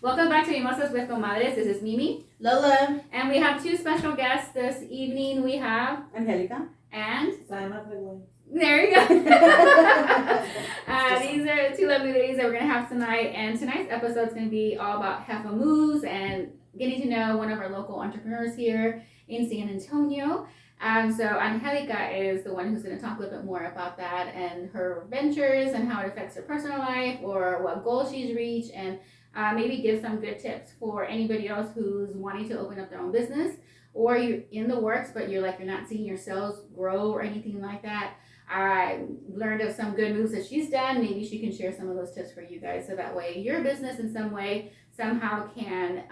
Welcome back to Mimosas with Comadres. This is Mimi, Lola, and we have two special guests this evening. We have Angelica and Simon. there you go. These are two lovely ladies that we're gonna have tonight, and tonight's episode is gonna be all about Jefa Moves and getting to know one of our local entrepreneurs here in San Antonio. So Angelica is the one who's going to talk a little bit more about that and her ventures and how it affects her personal life or what goals she's reached, and maybe give some good tips for anybody else who's wanting to open up their own business, or you're in the works but you're not seeing your sales grow or anything like that. I learned of some good moves that she's done. Maybe she can share some of those tips for you guys, so that way your business in some way somehow can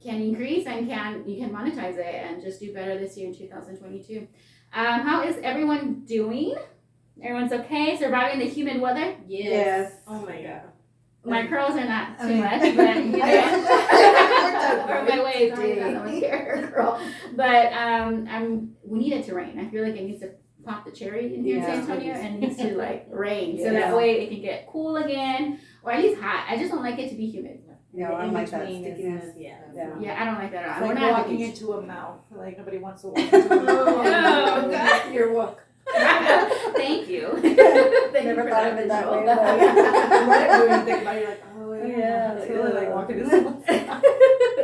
increase and you can monetize it and just do better this year in 2022. How is everyone doing? Everyone's okay? Surviving the humid weather? Yes. Oh my god. My curls are not too much, but you know, or my waves. I don't care, girl. But we need it to rain. I feel like it needs to pop the cherry in here in San Antonio, and it needs to rain, so that way it can get cool again, or at least hot. I just don't like it to be humid. No, I don't like that stickiness. Yeah, I don't like that at all. It's We're like not walking into a mouth. Like nobody wants to walk into a mouth. Oh, God. Your walk. Thank you. Never thought of it that way. Right when you think about it, you're like, oh yeah, it's really like walking into someone's mouth.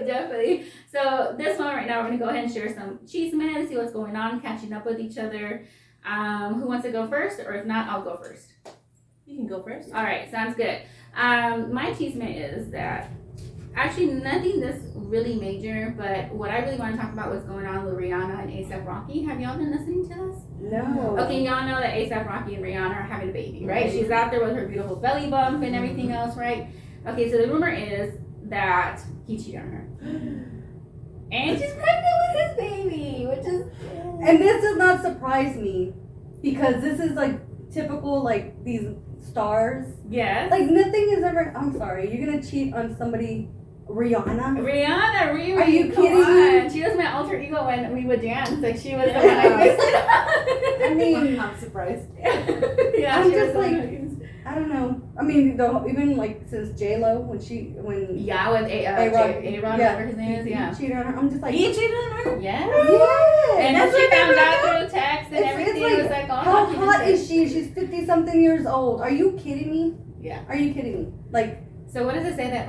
Definitely. So this one right now, we're gonna go ahead and share some chisme, see what's going on, catching up with each other. Who wants to go first, or if not, I'll go first. You can go first. All right, sounds good. My chisme is that actually nothing this really major, but what I really want to talk about what's going on with Rhianna and A$AP Rocky. Have y'all been listening to this? No. Okay, y'all know that A$AP Rocky and Rhianna are having a baby, right? She's out there with her beautiful belly bump and everything else, right? Okay, so the rumor is that he cheated on her. And she's pregnant with his baby, which is... And this does not surprise me, because this is typical these stars. Yes. Nothing is ever. I'm sorry, you're gonna cheat on somebody. Rihanna, Riri. Are you Come kidding on. me? She was my alter ego when we would dance. She was the one I visited. I mean, I'm surprised. Yeah, I'm she just was I don't know. I mean, even since J-Lo when yeah, with A-Rod, whatever his name is, yeah. he cheated on her. I'm just like, He cheated on her? Yes. yeah. And That's she what found they out through text and everything. It was all how hot documented. is she? She's 50-something years old. Are you kidding me? Yeah. Are you kidding me? So what does it say that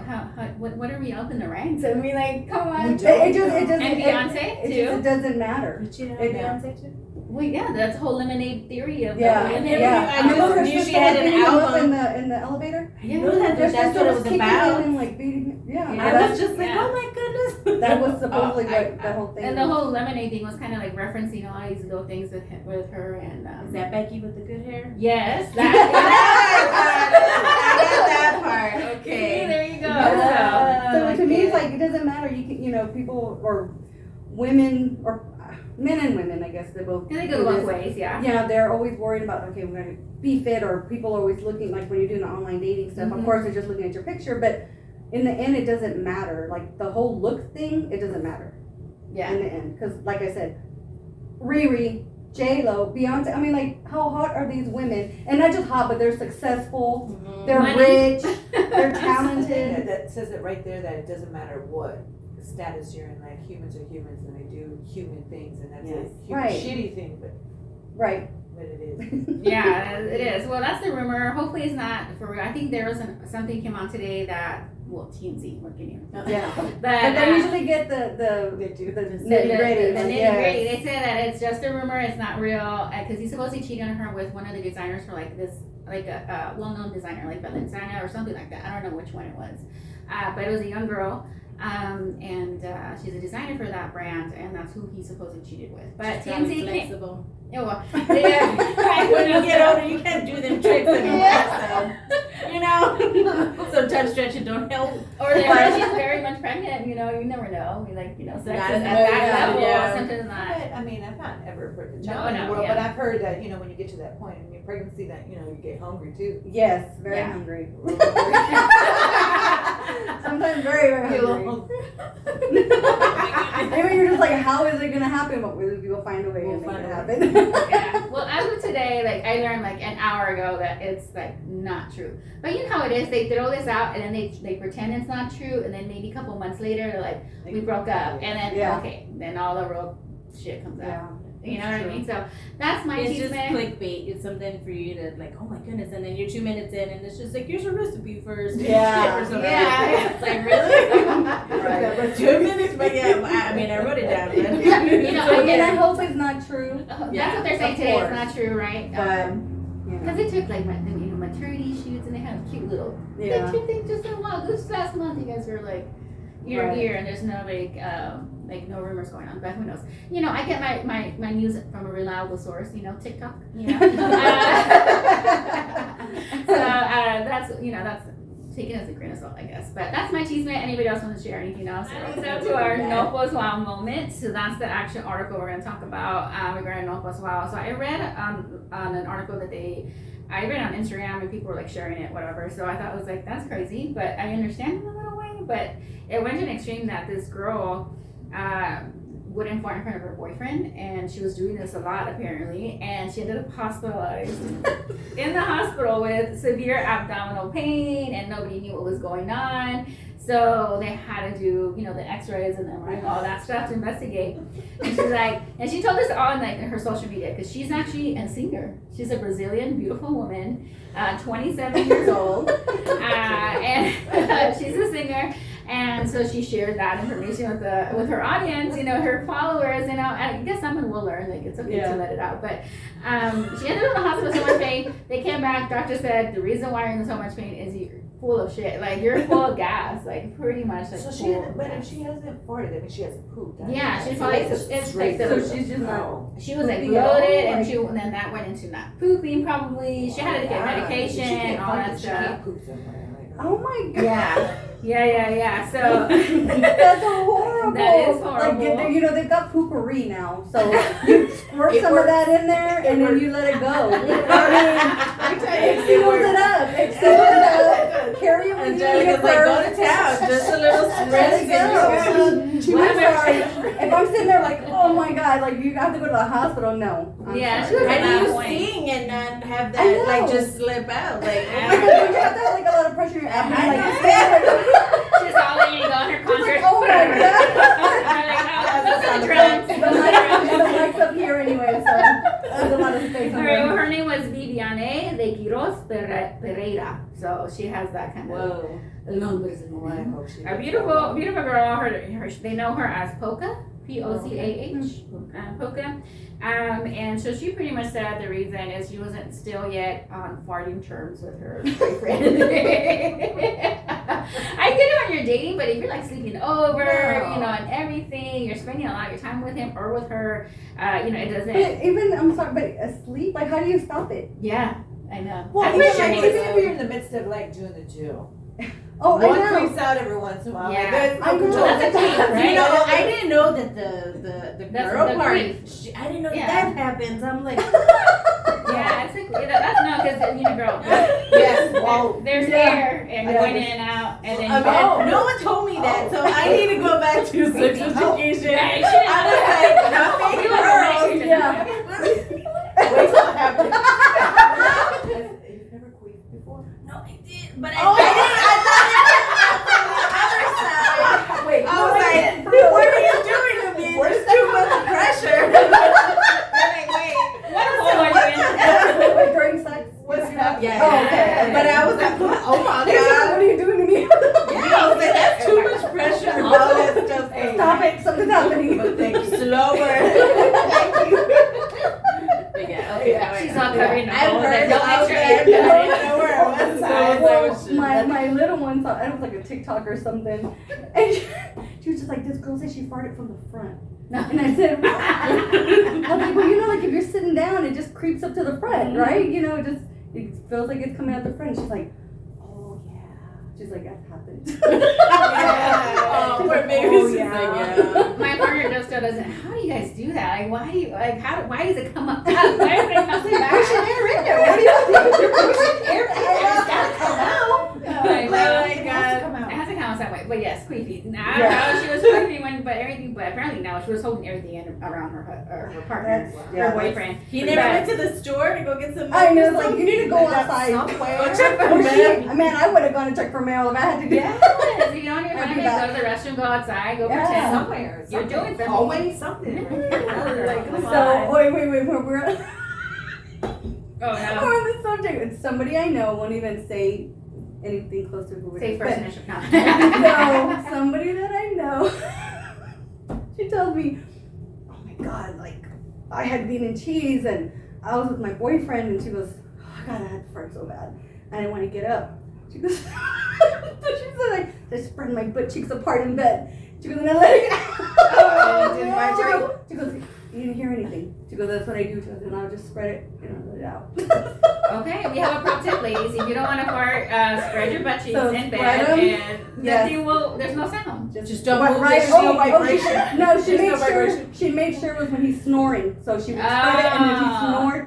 what are we up in the ranks? I mean, come on. It doesn't. And Beyonce too. It doesn't matter. You cheated on It- Beyonce too? Well, yeah, that's whole lemonade theory of Yeah, And the everything. yeah. I know her knew sister she had was an beating him up album. in the elevator. I knew that, Their that's sister what it was kicking about. him and beating him. Yeah, Yeah. I that's- was just like, Yeah. oh my goodness. that was supposedly Oh, what the whole thing. and the was. whole lemonade thing was kind of referencing a lot of these little things with her and Is that Becky with the good hair? yes, I that. got that part. See, Okay. there you go. So to me, it's it doesn't matter. You can, people or women or men and women, I guess they both. They go do both this. ways, yeah. Yeah, they're always worried about, okay, we're gonna be fit, or people are always looking, when you're doing the online dating stuff, Mhm. of course they're just looking at your picture, but in the end it doesn't matter. The whole look thing, it doesn't matter Yeah. in the end. Because like I said, Riri, J-Lo, Beyonce, I mean, how hot are these women? And not just hot, but they're successful, they're Money. rich, they're Yeah, talented. that says it right there that it doesn't matter what status you're in. Humans are humans and they do human things, and that's Yes. a human Right. shitty thing, but Right. it is. Yeah, it is. Well, that's the rumor. Hopefully it's not for real. I think there was something came out today that, TMZ, what can you? Yeah. But But they usually get the They do. the nitty gritty. nitty gritty. They say that it's just a rumor. It's not real because he's supposedly cheating on her with one of the designers for this, a well-known designer like Valenciana or something like that. I don't know which one it was, but it was a young girl. And she's a designer for that brand, and that's who he supposedly cheated with. But TMZ came. flexible. Yeah, well, yeah, right, When you get older, you can't do them tricks anymore. So, sometimes stretching don't help. Or she's very much pregnant. You never know. Sex is at that level. Yeah. Sometimes not. But, I mean, I've not ever heard the child No, in no, the world, yeah. but I've heard that, when you get to that point in your pregnancy that, you get hungry too. Yes, very Yeah. hungry. Sometimes very, very hungry. Maybe you're just how is it gonna happen? But we'll find a way We'll to make find it a happen. Yeah. Well, as of today, like I learned like an hour ago that it's like not true. But you know how it is. They throw this out and then they pretend it's not true, and then maybe a couple months later they're like, we broke up, and then Yeah. okay, then all the real shit comes out. Yeah. You know what I mean? So that's my It's just chisme. clickbait. It's something for you to like, oh my goodness, and then you're 2 minutes in, and it's just like, here's a recipe for steak Yeah. or something. Yeah. It's like really. Right. But 2 minutes, but yeah, I mean, I wrote it down. But You know, I And get I it. hope it's not true. That's what they're saying of today. It's course. not true, right? But, you Because know, they took like maternity shoots and they had cute little yeah. picture things just in a while. This last month, you guys were like year Right. and there's no like no rumors going on, but who knows? You know, I get my news from a reliable source. You know, TikTok. You know, so that's taken as a grain of salt, I guess. But that's my chisme. Anybody else want to share anything else? It's up to our no post wow moment. So that's the action article we're going to talk about regarding no post wow. So I read on an article that I read on Instagram and people were like sharing it, whatever. So I thought it was like, that's crazy, but I understand in a little way. But it went to an extreme that this girl wouldn't fart in front of her boyfriend, and she was doing this a lot apparently, and she ended up hospitalized in the hospital with severe abdominal pain, and nobody knew what was going on. So they had to do, the X-rays and then all that stuff to investigate. And she's like, and she told us all in her social media, because she's actually a singer. She's a Brazilian, beautiful woman, 27 years old, and she's a singer. And so she shared that information with her audience, her followers. I guess someone will learn, like, it's okay to let it out. But she ended up in the hospital with so much pain. They came back. Doctor said the reason why you're in so much pain is you're full of shit. Like, you're full of gas. Like, pretty much. Like, So gas. if she hasn't farted, that means she hasn't pooped. Yeah, she's So probably that's it's straight like So the, she's just not. she was like pooping at all, bloated, and like- and then that went into not pooping probably. She had to get medication and all that She stuff. can't poop somewhere. Oh my god. Yeah. So That's horrible. That is horrible. Like, they've got poopery now. So you squirt some of that in there and then you let it go. It seals it up. It seals it up. Carry it with you in your Angelica's like, go purse. to town, just a little Let spritz. it go. If I'm sitting there like, oh my god, like you have to go to the hospital, no. I'm Yeah, sorry. she was How do you Point. sing and not have I that, like, know. just slip out? Like, Oh my god, don't you have to have like a lot of pressure in your abdomen? I Like, know. she's all ready to go on her concert. like, oh my god. Those are the drums. The mic's up here anyway, so there's a lot of space. All right, well, her name was Viviane de Quiros Pereira. So she has that kind of whoa. numbers in Well, I one. hope she A gets beautiful girl. They know her as Polka, P-O-C-A-H, Polka. And so she pretty much said the reason is she wasn't still yet on farting terms with her boyfriend. I get it when you're dating, but if you're like sleeping over, and everything, you're spending a lot of your time with him or with her, it doesn't. But even, I'm sorry, but asleep, like how do you stop it? Yeah, I know. Well, I even, wish I like, knew. even if you're in the midst of like doing the Jill, Oh, I one know. creeps out every once in a while. Yeah. Like, there's I know. control. That's a thing, right? You know, I didn't know that the That's girl the part. grief. I didn't know Yeah. that happens. I'm like, Yeah, it's like that's no, because girl. Yes. Whoa. There's Yeah. air and Yeah. going in and out, and then no one told me that, so I need to go back to sex education. Yeah, you should I was like, nothing, You have girls. to Yeah. Wait till it happens. You've never queefed before? No, I did, but Oh, I didn't. Wait, I was like, no, what are you doing to me? There's too much pressure. What hole are you in? Wait, during sex? What's happening? Yeah, Oh, okay. but I was like, oh my What god. are you doing to me? Yeah, I was like, that's too much pressure. Oh, that's just Stop it, something's happening. But thank you. Slower. Thank you. Yeah, okay. She's all covered in the I've holes. Like, heard no out extra there, air. but I didn't know where it was. Well, my little one thought, it was like a TikTok or something, and she was just like, this girl said she farted from the front. And I said, what? I was like, well, like if you're sitting down, it just creeps up to the front, right? It feels like it's coming out the front. She's like, oh yeah. She's like, that happened. Oh, She's poor like, baby. oh, She's yeah. like, yeah. My partner just still doesn't. How do you guys do that? Like, why do you why does it come up? Why does it come back? Pushing air in there. What do you think? You're pushing air in there. It's gotta come out. Like, Oh my it God. has to come out. outside way. But yes, queefy. Now, I don't know, she was queefy but everything, but apparently no, she was holding everything in around her partner, her boyfriend. He never went to the store to go get some milk. I know, like, you need to go outside. Go check for mail. Man, I would have gone to check for mail if I had to do Yes, if you don't I find do it, that. go to the restroom, go outside, go Yeah. pretend. Somewhere. You're doing something. Always something. Like, come on. So, wait, we're Oh no. on the subject. It's somebody I know won't even say anything close to who it Say is. first But- initial. So, somebody that I know, she tells me, oh my God, like, I had bean and cheese, and I was with my boyfriend, and she goes, oh God, I had to fart so bad. I didn't want to get up. She goes, she said, like, I spread my butt cheeks apart in bed. She goes, and I let it out. Oh, it didn't vibrate? She goes, you didn't hear anything. She goes, that's what I do. She goes, and I'll just spread it, and I'll let it out. Okay, we have a pro tip, ladies. If you don't want to fart, spread your butt cheeks So in bed, spread 'em. and Yes. nothing will. There's no sound. Just don't But move right, it. oh, No vibration. okay. No, she There's made no sure. vibration. She made sure it was when he's snoring. So she would spread it, and if he snored,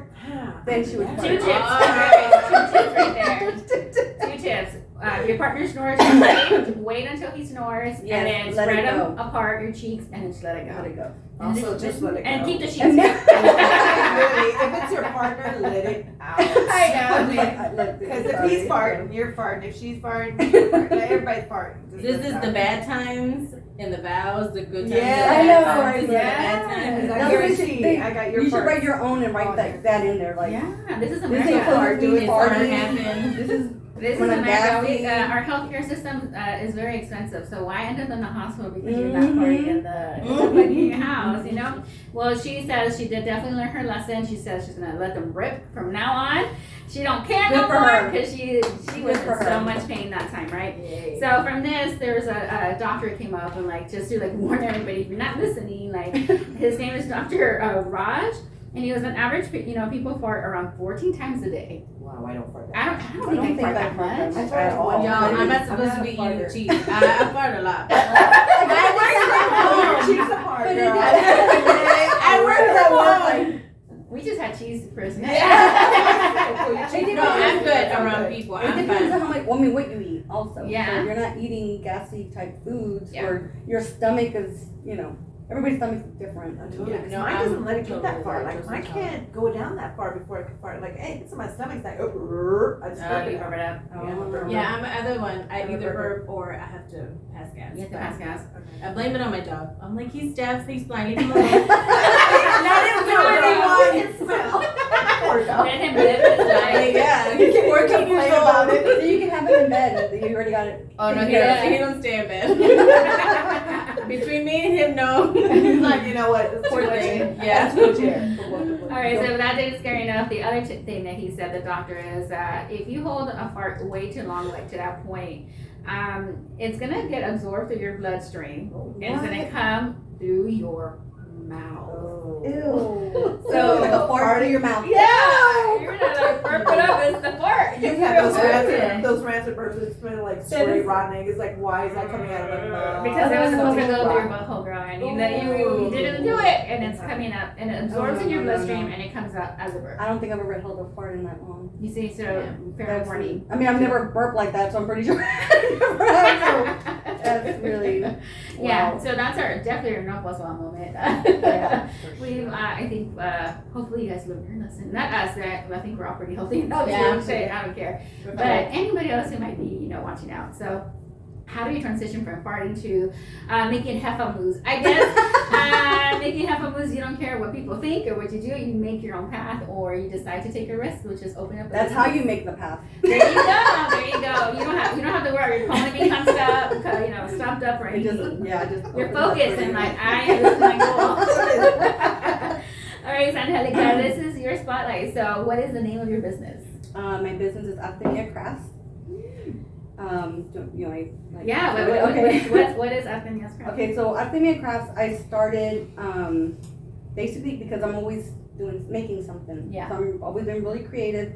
then she would Two fart. tips. Oh. Okay, 2 tips right there. 2 tips. If your partner snores, wait until he snores, Yes, and then let it spread go. them apart, your cheeks, and then just let it go. Let it go. Also, just let it go. And keep the sheets. And then, Really, if it's your partner, let it out. I know. Because if he's farting, you're farting. If she's farting, you're farting. Like, everybody's farting. Just This let it is out. the bad times and the vows, the good times. Yeah, and the I know, bad times, right, and the yeah. bad times. I That's guarantee what I got your you should farts. write your own and write on that in there. Like, Yeah, this is this America. ain't supposed to be It's gonna farting. happen. This is This is when I'm America. gassy. Our healthcare system is very expensive. So why end up in the hospital because you're not Mhm. farting in the fucking house, you know? Well, she says she did definitely learn her lesson. She says she's gonna let them rip from now on. She don't care Good no for more her. because she was for in so her. much pain that time, right? Yay. So from this, there's a doctor who came up and like just to like warn everybody if you're not listening, like his name is Dr. Raj, and he was an average, people fart around 14 times a day. Wow, I don't fart that I don't think I fart that much. I fart at all. Y'all, I'm not I'm supposed not to a be eating farter. cheese. I fart a lot. Your cheeks apart, But it girl. is. I work from home. We just had cheese first. No, I'm good around people. It I'm depends fine. on what you eat also. Yeah. So if you're not eating gassy type foods Yeah. or your stomach is, everybody's stomach's different. Yeah, No, mine I'm doesn't let it get that totally far. right, Like, mine just can't go down that far before I can fart. Like, hey, it's in my stomach's like, I just burp You it out. cover it up. Yeah, I'm the other one. I I'm a either burper. burp or I have to pass gas. You have to pass gas. I blame it on my dog. I'm like, he's deaf, he's blind, leave him alone. Not his do dog. anyone. Smell. Poor dog. Let him live his life. Yeah, he's 14 years Complain old. about it. So you can have it in bed. You already got it. Oh no, Yeah. he don't stay in bed. Between me and him, no. He's like, you know what? It's Poor too much. thing. That's Yeah. too much air for both of us. All right, so if that didn't scare enough, the other thing that he said, the doctor, is that if you hold a fart way too long, like to that point, it's gonna get absorbed through your bloodstream, and it's gonna come through your mouth. Ew. So- like a fart through your mouth. Yeah, you're not like burp it up. It's the fart. You You have those feel rancid, it. those rancid burps that smell like That sweaty is- rotten egg. It's like, why is that coming out of my mouth? Because it was supposed to go through your Rotten. butthole, girl, and you didn't do it, and it's coming up, and it absorbs in your bloodstream, and it comes out as a burp. I don't think I've ever held a fart in that long. You see, so fair That's warning. I mean, I've never burped like that, so I'm pretty sure. I never have, so that's really. Yeah, Wow. so that's definitely our no plus one moment. Yeah, We, I think, hopefully you guys learned your lesson. Not us, I think we're all pretty healthy enough. Yeah. So I don't care. But anybody else who might be, watching out. So, how do you transition from farting to making Jefa Moves? I guess making Jefa Moves, you don't care what people think or what you do. You make your own path, or you decide to take a risk, which is open up. That's how you make the path. There you go. There you go. You don't have to worry. Your opponent becomes stumped up or It just, anything. just. You're opens up focused for and you. like, I am this is my goal. All right, Angelica, this is your spotlight. So, what is the name of your business? My business is Arte Crafts. Yeah, what is Athenia's Craft? Okay, so Arte Crafts, I started basically because I'm always making something. Yeah. So I'm always been really creative.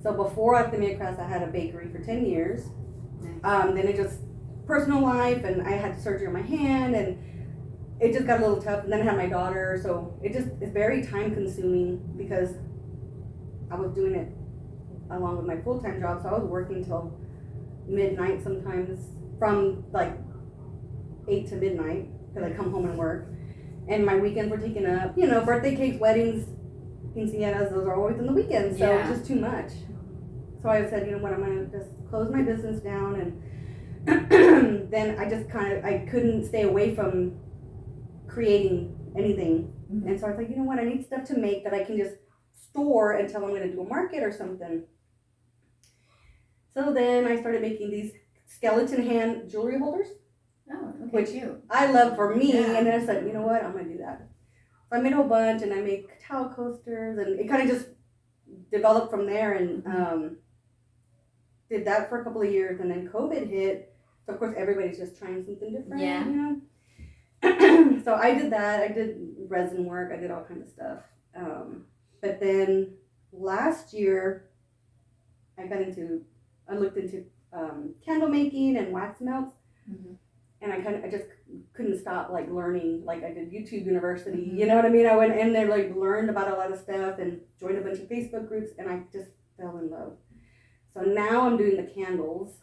So before Arte Crafts, I had a bakery for 10 years. Nice. Then it just personal life, and I had surgery on my hand, and it just got a little tough. And then I had my daughter, so it's very time consuming because I was doing it along with my full-time job. So I was working till midnight sometimes, from like 8 to midnight because I come home and work. And my weekends were taken up. You know, birthday cakes, weddings, quinceañeras, those are always on the weekends. So Yeah. it's just too much. So I said, you know what, I'm going to just close my business down. And then I just I couldn't stay away from creating anything. Mhm. And so I was like, you know what, I need stuff to make that I can just store until I'm going to do a market or something. So then I started making these skeleton hand jewelry holders. Oh, okay, Which cute. I love for me, Yeah. and then I said, you know what, I'm gonna do that. So I made a whole bunch, and I make towel coasters, and it kind of just developed from there, and did that for a couple of years, and then COVID hit. So of course everybody's just trying something different, Yeah. you know. So I did that. I did resin work. I did all kinds of stuff. But then last year, I looked into candle making and wax melts. Mhm. And I just couldn't stop like learning. Like I did YouTube University, Mhm. you know what I mean? I went in there, like learned about a lot of stuff and joined a bunch of Facebook groups, and I just fell in love. So now I'm doing the candles.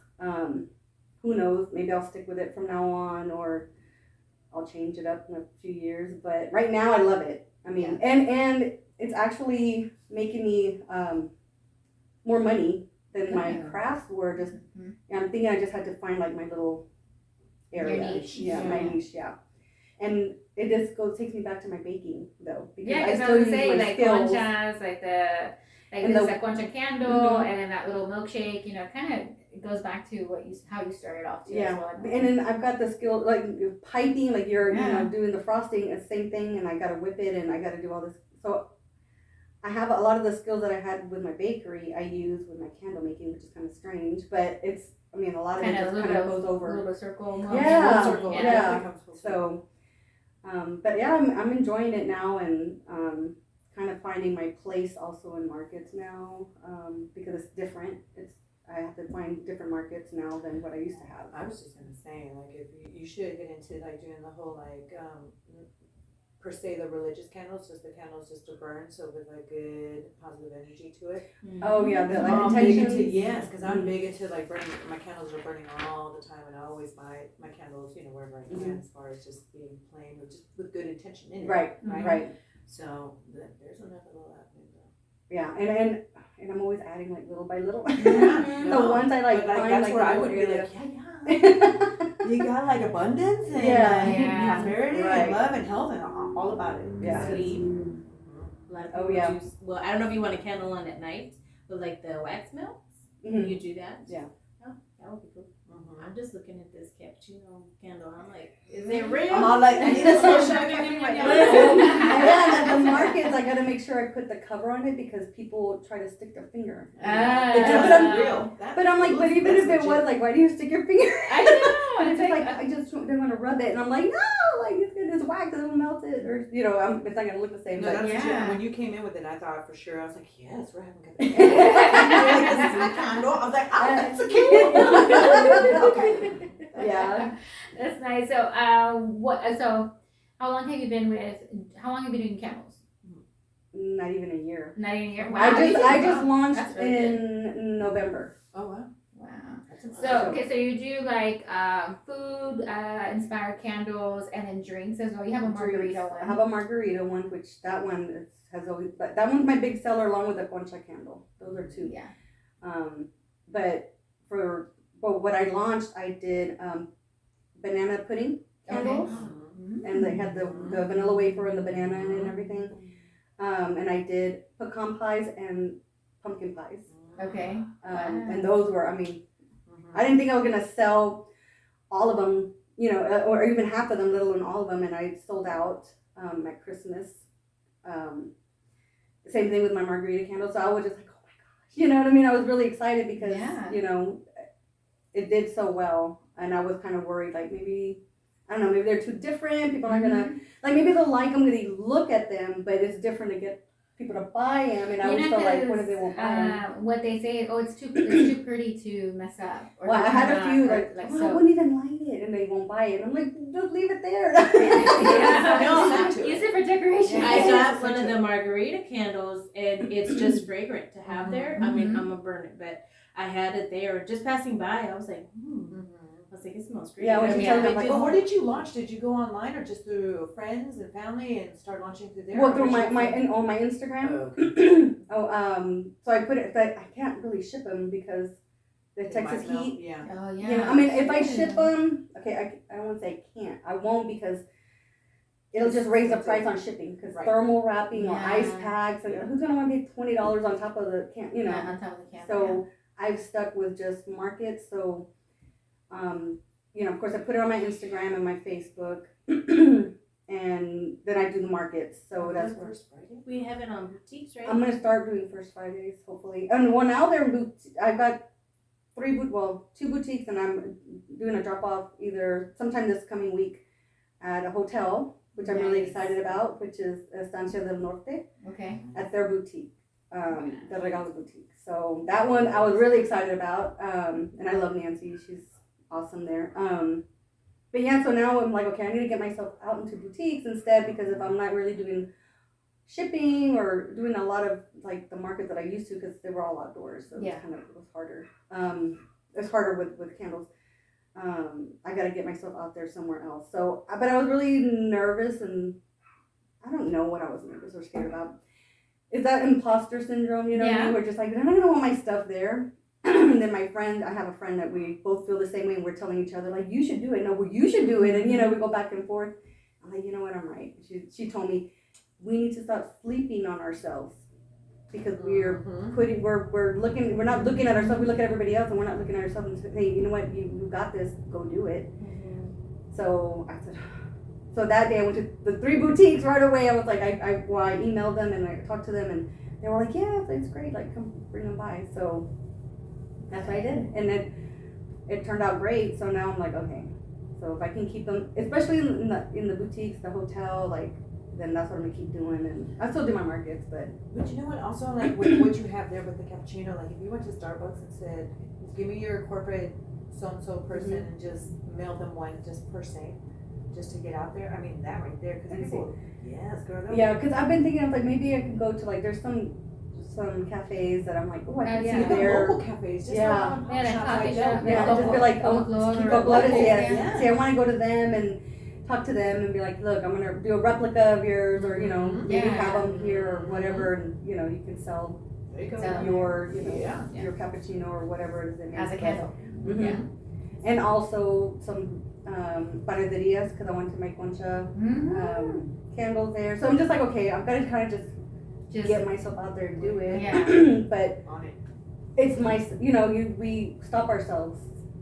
Who knows? Maybe I'll stick with it from now on, or I'll change it up in a few years. But right now I love it. I mean, and it's actually making me more money than my Good. crafts were. Just Mhm. I'm thinking I just had to find like my little area. Your niche. Yeah, my niche, yeah. And it just takes me back to my baking though. Because Yeah, because I still was use saying my like skills. conchas, like And this the- like concha candle, Mhm. and then that little milkshake. You know, kind of it goes back to how you started off too. Yeah. As well. And then I've got the skill like piping, like you're Yeah. doing the frosting, it's the same thing, and I gotta whip it and I gotta do all this. So I have a lot of the skills that I had with my bakery I use with my candle making, which is kind of strange, but it's a lot of Kind it of just a kind of little goes over. little circle. Yeah, Full circle. yeah. yeah. It comes full circle. So, but yeah, I'm enjoying it now, and kind of finding my place also in markets now, because it's different. I have to find different markets now than what I used to have. I was just gonna say, like, if you should get into like doing the whole like per se the religious candles, just the candles just to burn, so with like good positive energy to it. Oh yeah, the I'm like big intentions. into, yes, because I'm big into like burning. My candles are burning all the time, and I always buy my candles, wherever I can, as far as just being plain with good intention in it. Right, Mhm. right. So there's another little avenue though. Yeah, and I'm always adding like little by little. Yeah, The ones I like But like find that's like where the I would little be area. like, yeah. You got like abundance and Yeah. like, Yeah. prosperity Right. and love and health and all about it. Yeah. Sleep. A lot of Oh, people yeah. do. Well, I don't know if you want a candle on at night, but like the wax melts, Mhm. you do that. Yeah. Oh, that would be cool. Mhm. I'm just looking at this cappuccino candle. I'm like, is it real? I'm all like, I need a slow shot caffeine right now. Yeah, and at the markets, I gotta make sure I put the cover on it because people try to stick their finger. Ah. It But doesn't I'm- real. But I'm like, but even if it was like, why do you stick your finger? I know. And It's it's just like, like I just don't want to rub it, and I'm like, no, like it's gonna just wax, it'll melt it, or it's not gonna look the same. No, But that's Yeah. true. When you came in with it, I thought for sure. I was like, yes, we're having good. Like, this is my candle. I was like, oh, that's a cute. Okay. yeah, That's nice. So, So, how long have you been doing candles? not even a year. Not even a year. Wow. I just launched That's really good. in November. Oh wow. Wow. That's So okay, so you do like food inspired candles and then drinks as well. You have a margarita one. I have a margarita one, which that one has always. But that one's my big seller, along with the concha candle. Those are two. Yeah. But what I launched, I did banana pudding candles, and they had the vanilla wafer and the banana in it and everything. And I did pecan pies and pumpkin pies. Okay. And those were, I didn't think I was gonna sell all of them, or even half of them, let alone all of them. And I sold out at Christmas. Same thing with my margarita candles. So I was just like, oh my gosh, you know what I mean? I was really excited because, Yeah. it did so well. And I was kind of worried, like maybe they're too different. People aren't gonna, like maybe they'll like them when they look at them, but it's different to get people to buy them. And I was so like, what if they won't buy them? What they say is, it's too pretty to mess up. Or Well, to I had turn a on, few or, like, so. I wouldn't even light it, and they won't buy it. I'm like, just leave it there. Yeah, to use it for decoration. I Yeah. got one of the margarita candles, and it's just fragrant to have there. I mean, Mhm. I'm gonna burn it, but I had it there just passing by. I was like, was like, it smells great. Yeah, when I she mean, told me, I I'm like, But did- where did you launch? Did you go online or just through friends and family and start launching through there? well, Or through did you- on my Instagram. So I put it, but I can't really ship them because the They Texas might melt, heat. Yeah. Oh yeah. You know, I mean, if I ship them, okay, I won't say I can't. I won't because it'll just raise the price on shipping because Right. thermal wrapping or Yeah. ice packs, and who's gonna want to pay $20 on top of the can? You know. Yeah, on top of the camera. So I've stuck with just markets. So, you know, of course, I put it on my Instagram and my Facebook, and then I do the markets. So that's where First Friday. we have it on boutiques, right? I'm gonna start doing first Fridays, hopefully. And well, now they're I've got two boutiques, and I'm doing a drop off either sometime this coming week at a hotel, which I'm really Nice. excited about, which is Estancia del Norte, Okay. at their boutique, the Regalo boutique. So that one I was really excited about, and I love Nancy. She's awesome there. But yeah, so now I'm like, okay, I need to get myself out into boutiques instead, because if I'm not really doing shipping or doing a lot of like the market that I used to, because they were all outdoors, so Yeah. it was harder. It's harder with candles. I got to get myself out there somewhere else. So, but I was really nervous, and I don't know what I was nervous or scared about. Is that imposter syndrome? You know, Yeah. you were just like, I'm not gonna want my stuff there. And then I have a friend that we both feel the same way, and we're telling each other like, you should do it. No, well, you should do it, and you know, we go back and forth. I'm like, you know what, I'm right. She told me we need to stop sleeping on ourselves, because we're not looking at ourselves. We look at everybody else, and we're not looking at ourselves and say, hey, you know what, you got this, go do it. So I said, so that day I went to the 3 boutiques right away. I was like, I emailed them and I talked to them, and they were like, yeah, it's great, like come bring them by. So that's what I did, and it turned out great. So now I'm like, okay, so if I can keep them, especially in the boutiques, the hotel, like, then that's what I'm gonna keep doing. And I still do my markets, but you know what? Also, like with what you have there with the cappuccino, like if you went to Starbucks and said, "Give me your corporate so-and-so person," and just mail them one just per se, just to get out there. I mean, that right there, because people, yes, girl. yeah, because I've been thinking of like maybe I could go to like there's some cafes that I'm like, oh, I can Yeah. see Even there. local cafes, just Yeah. little Yeah, like shops coffee like shop. that. Yeah, just be like, keep up lotus, yes. Yeah. See, I want to go to them and talk to them and be like, look, I'm gonna do a replica of yours, or you know, maybe Yeah. have them here or whatever, and you know, you can sell There you go. So- your, you know, Yeah. your cappuccino or whatever it is that As a makes. candle. Mhm. Yeah. And also some panaderias, because I want to make concha candles there. So I'm just like, okay, I've got to kind of just get myself out there and do it. Yeah. But On it. it's my, you know, we stop ourselves,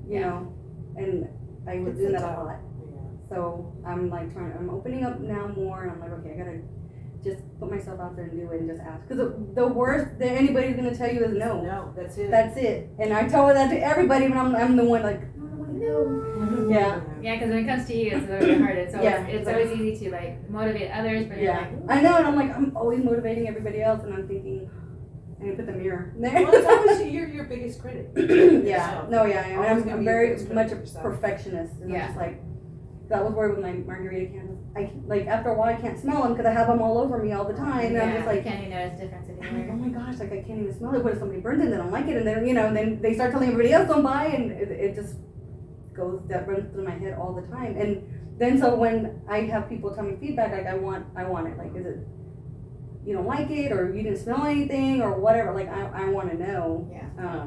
you Yeah. know, and I was It's doing a that a tough- lot. Yeah. So I'm like I'm opening up now more, and I'm like, okay, I gotta just put myself out there and do it and just ask. Because the worst that anybody's gonna tell you is no. No, that's it. That's it. And I tell that to everybody, but I'm the one like, I don't want to know. Yeah. Yeah, because when it comes to you, it's a little bit harder. So Yeah. it's always easy to like motivate others, but you're Yeah. like, ooh. I know, and I'm like, I'm always motivating everybody else, and I'm thinking, I need to put the mirror there. Well, it's always you're your biggest critic. Yeah, no, yeah, and Always I'm gonna be very your biggest much a critic yourself. perfectionist, and Yeah. I'm just like, that was where with my margarita candles, I like after a while I can't smell them because I have them all over me all the time, and I'm just you like, can't even notice difference I'm like, anywhere. oh my gosh, like I can't even smell it. What if somebody burns it and they don't like it, and then you know, and then they start telling everybody else don't buy, and it just that runs through my head all the time, and then so when I have people tell me feedback, like I want it, like is it you don't like it or you didn't smell anything or whatever, like I want to know. Yeah.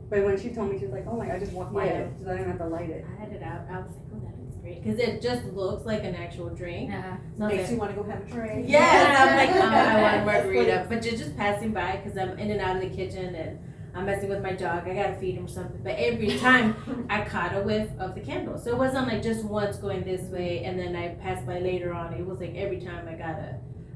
But when she told me, she was like, oh my god, I just walked by Yeah. it, so I didn't have to light it. I had it out. I was like, oh, that looks great. Because it just looks like an actual drink. Yeah. So I was Makes like, you want to go have a drink. yes, I'm like, I want a Yes, margarita. But just passing by because I'm in and out of the kitchen and I'm messing with my dog. I gotta feed him something. But every time I caught a whiff of the candle. So it wasn't like just once going this way and then I passed by later on. It was like every time I got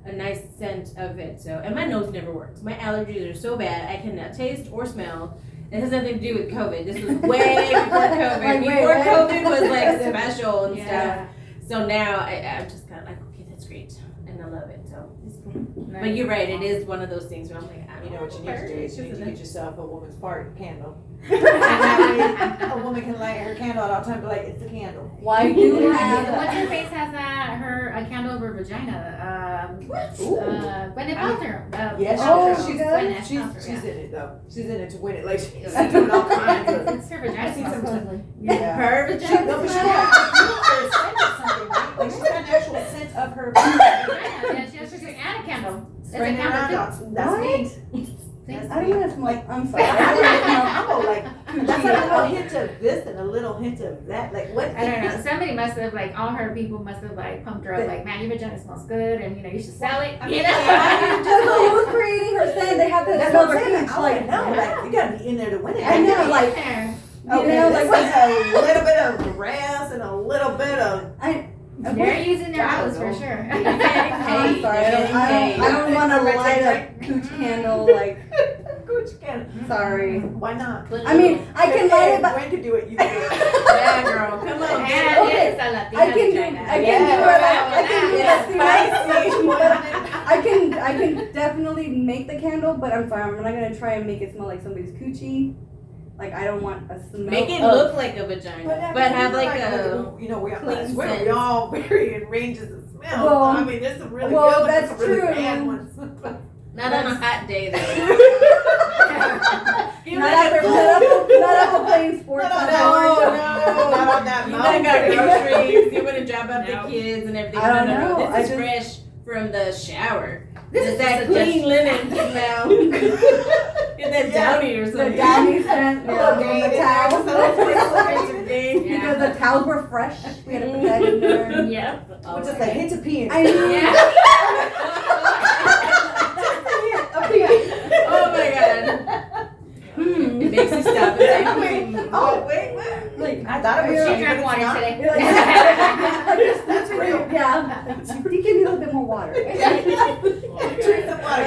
a nice scent of it. So, and my nose never works. My allergies are so bad I cannot taste or smell. It has nothing to do with COVID. This was way before COVID. Like, Before wait. COVID was like special and stuff. Yeah. So now I'm just kind of like, okay, that's great, and I love it. So, it's cool. Nice. But you're right, it is one of those things where I'm like, I you know what you need to do is you need to get yourself a woman's fart candle. And that way a woman can light her candle at all times, but like, it's the candle. Why do have What's her face has a candle over her vagina? Gwyneth Paltrow. Yes, Oh, she does? Gwyneth She's Paltrow, in it though. She's in it to win it. Like she's doing all kinds of. It's her vagina. I've seen some smells. Yeah. Her She, vagina. no, but she has a scent or something, right? Like she's got an actual scent of her. Yeah, she has to add a candle. It's a Spraying it around. candle That's me. too. I don't want to smell. I'm sorry. I'm all like, that's like a little hint of this and a little hint of that. Like what? I don't know. Somebody must have all her people must have pumped her up man, your vagina smells good and you should sell it. You know? So who's creating her scent? They have that That's smell what I'm saying. peach, Like no, like you gotta be in there to win it. I know, like, There. you know, like this is a little bit of grass and a little bit of. They're using their house for sure. I'm sorry. I don't want to light a cooch candle. Like, Cooch candle. sorry. Why not? I mean, I can light it, but Gwen could do it. You can do it. Yeah, girl, come on. Yeah, Okay. it's a Latina I can do. vagina. I can do it. I can do Yeah, that. I can definitely make the candle, but I'm sorry. I'm not gonna try and make it smell like somebody's coochie. Like I don't want a smell. Make it of- look like a vagina, but have like a. we clean we all vary in ranges of smell. Well, so, I mean, there's some really well, good ones, that's some really true. bad ones. Not on a hot day though. Not after playing sports. Not on on that. board. No, not on that You mountain. done got groceries. You want to drop off No. the kids and everything. I don't No, know. This is I fresh from the shower. This It's is that a clean linen smell. Get that Yeah. downy or The something. downy scent, Yeah. the towels. Yeah. Because the towels were fresh. We had to put that in there. Yep. With just a hint of pee in it. I mean, Yeah. Oh my god. It makes you stop and say, Wait. like, I thought it was She cheap, drank but water it's not. today. That's real. yeah. You give me a little bit more water. Drink some water, girl. Drink some water.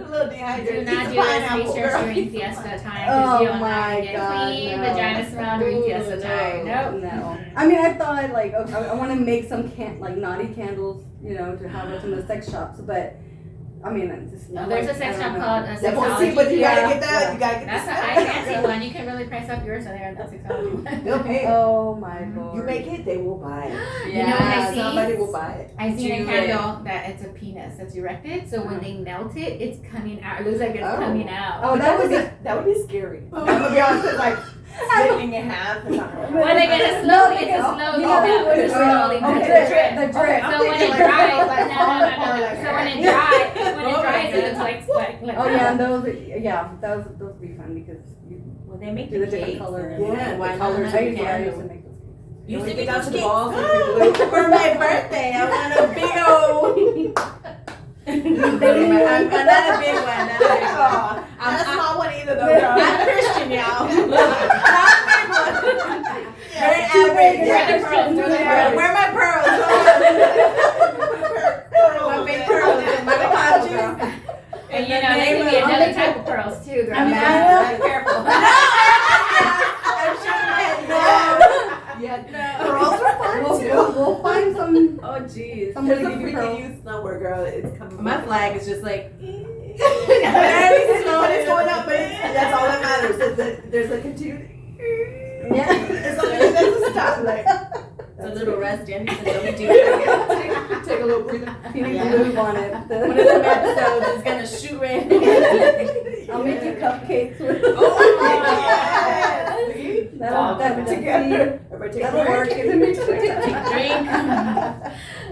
A little Do dehydrated. not Eat do some this pineapple, research girl. during fiesta time. Oh You will my not get God, clean no. vagina smell during fiesta time. Nope. No. I mean, I thought like, okay, I want to make some naughty candles, to have at some of the sex shops, but I mean, it's just No, there's a sex shop called a Yeah, well, see, but you sexology. gotta Yeah. get that. You gotta get That's a the high fancy one. You can really price up yours there at that sexology. They'll pay it. Oh my god. You make it, they will buy it. You know what I Yeah, see? Somebody will buy it. I seen a Do candle that it's a penis that's erected, so when they melt it, it's coming out. It looks like it's Oh. coming out. Oh, that would be. That would be scary. I'm gonna be honest, it's like splitting in half. It's not When they get it slowly, it's a slowly No, melt. It's slowly okay, melt. the drip. So when it dries, no. So when it dries, it looks like Oh yeah, and those would be fun because you Well, they make do the the different cakes. colors. Yeah, Why the not? colors. I I used to candle. make those cakes. You When used we to get get out to those the balls, cakes. For my birthday, I want a big old. I'm not a big one. Not a big one. I'm not a small one either though. I'm Christian, y'all. Not a big one. Very average. Where the pearls? Where my pearls? My big pearls and my conscience. And there can be another type of pearls too, girl. I mean, Be careful. Yeah, pearls are fun too. We'll find some Oh, jeez. somebody There's to a give you freaking pearls. youth somewhere, girl. It's coming. My flag is just like. Very slow and it's going up, but that's all that matters. There's a continued. Yeah. As long as it doesn't stop, like. It's a little rusty. I need to know we do. Take a little breather. You need Yeah. to move on it. One of them episodes is gonna shoot right. I'll make you cupcakes with. Oh my See? That'll Put it together. Everybody take a That'll work. break. Drink.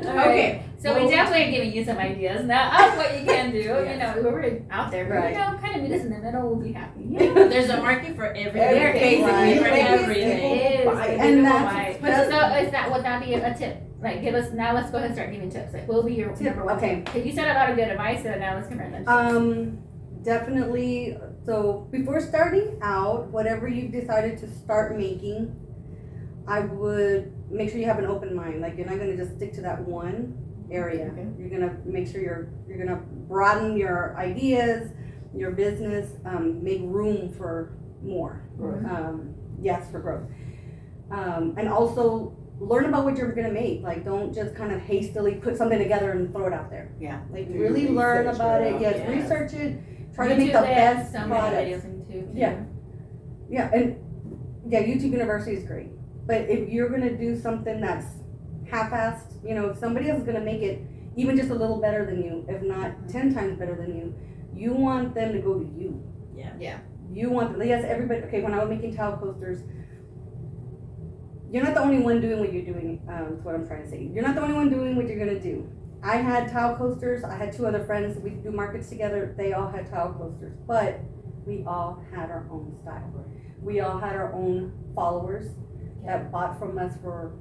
Okay. So we definitely are giving you some ideas now of what you can do. We're out there, but Right. kind of meet us in the middle. We'll be happy. There's a market for everything. Everything. Basically, for Right. everything. It is. Buy it. And that's- So would that be a tip? Like, give us, now let's go ahead and start giving tips. Like, what will be your Tip, number one okay. tip? 'Cause you said a lot of good advice, so now let's convert them. Definitely. So before starting out, whatever you've decided to start making, I would make sure you have an open mind. Like you're not gonna just stick to that one area. Okay. You're gonna make sure you're gonna broaden your ideas, your business, make room for more. Growth. Yes, for growth. And also learn about what you're gonna make. Like, don't just kind of hastily put something together and throw it out there. Yeah. Like, Do really your learn research, about get it. out Yes, there. research it. Try to make YouTube the it, best so many product. videos on YouTube. Yeah. Yeah, and YouTube University is great. But if you're gonna do something that's half-assed, you know, if somebody else is gonna make it even just a little better than you, if not 10 times better than you, you want them to go to you. Yeah. You want them, yes, everybody, okay, when I was making tile coasters, you're not the only one doing what you're doing, is what I'm trying to say. You're not the only one doing what you're gonna do. I had tile coasters, I had 2 other friends, we do markets together, they all had tile coasters, but we all had our own style. We all had our own followers that bought from us for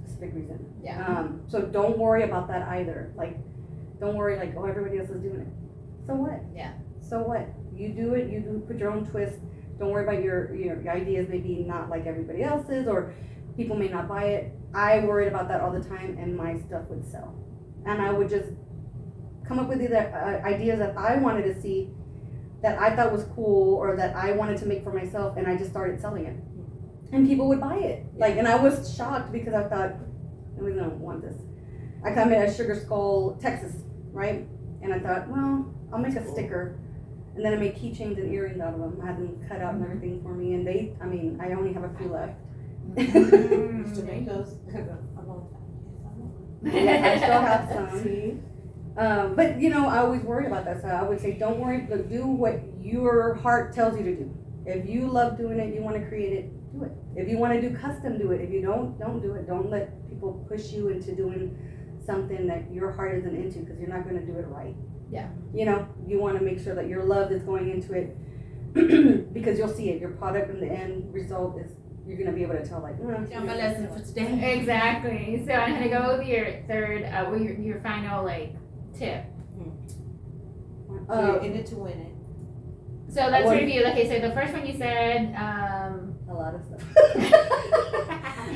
a specific reason. Yeah. So don't worry about that either. Like, don't worry like, oh, everybody else is doing it. So what? Yeah. So what? You do it, you do put your own twist. Don't worry about your ideas maybe not like everybody else's, or people may not buy it. I worried about that all the time, and my stuff would sell. And I would just come up with either ideas that I wanted to see, that I thought was cool, or that I wanted to make for myself, and I just started selling it. And people would buy it. Like, and I was shocked because I thought, nobody's gonna want this. I come in as Sugar Skull, Texas, right? And I thought, well, I'll make a sticker. And then I made keychains and earrings out of them. I had them cut out and everything for me. And I only have a few left. Used to make those a long time. Yeah, I still have some. See? But I always worry about that. So I would say, don't worry, but do what your heart tells you to do. If you love doing it, you want to create it, do it. If you want to do custom, do it. If you don't do it. Don't let people push you into doing something that your heart isn't into, because you're not going to do it right. Yeah. You want to make sure that your love is going into it, because you'll see it. Your product and the end result is, you're going to be able to tell, like, Got my lesson for today. Exactly. So I'm gonna go with your third, your final like tip. So you're in it to win it. So let's What- review. Okay, so the first one you said. a lot of stuff.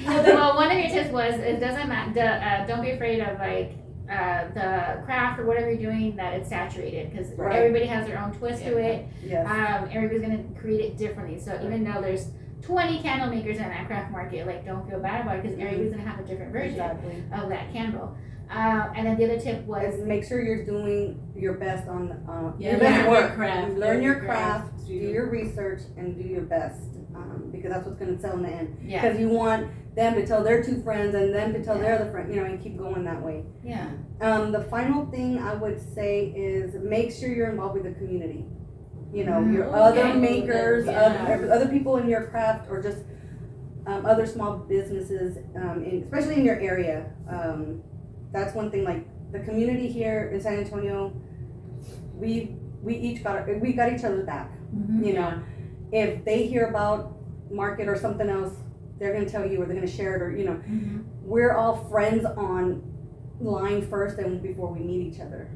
Well, one of your tips was it doesn't matter. Don't be afraid of like the craft or whatever you're doing, that it's saturated, because Right. everybody has their own twist to it. Yes. Everybody's gonna create it differently. So even though there's 20 candle makers in that craft market, like, don't feel bad about it, because everybody's gonna have a different version Exactly. of that candle. And then the other tip was Is make sure you're doing your best on Yeah, your best learn your work. craft. Learn your craft. craft, do your research, and do your best, because that's what's going to sell in the end. yeah, Because you want them to tell their 2 friends, and them to tell their other friend, and keep going that way. yeah, The final thing I would say is make sure you're involved with the community. Your Okay. other makers, Yeah. other people in your craft, or just other small businesses, especially in your area. That's one thing. Like, the community here in San Antonio, we got each other's back. Mhm. If they hear about market or something else, they're gonna tell you, or they're gonna share it, or Mhm. we're all friends online first, and before we meet each other.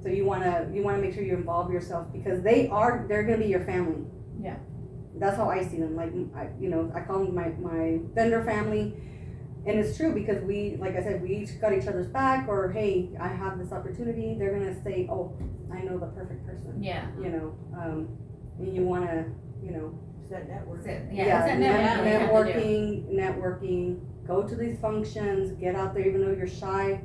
So you wanna make sure you involve yourself, because they're gonna be your family. Yeah. That's how I see them. Like, I call them my vendor family, and it's true, because like I said, we each got each other's back, or hey, I have this opportunity. They're gonna say, oh, I know the perfect person. Yeah. And you wanna, Is that network? So, yeah, it's a networking. Go to these functions. Get out there, even though you're shy.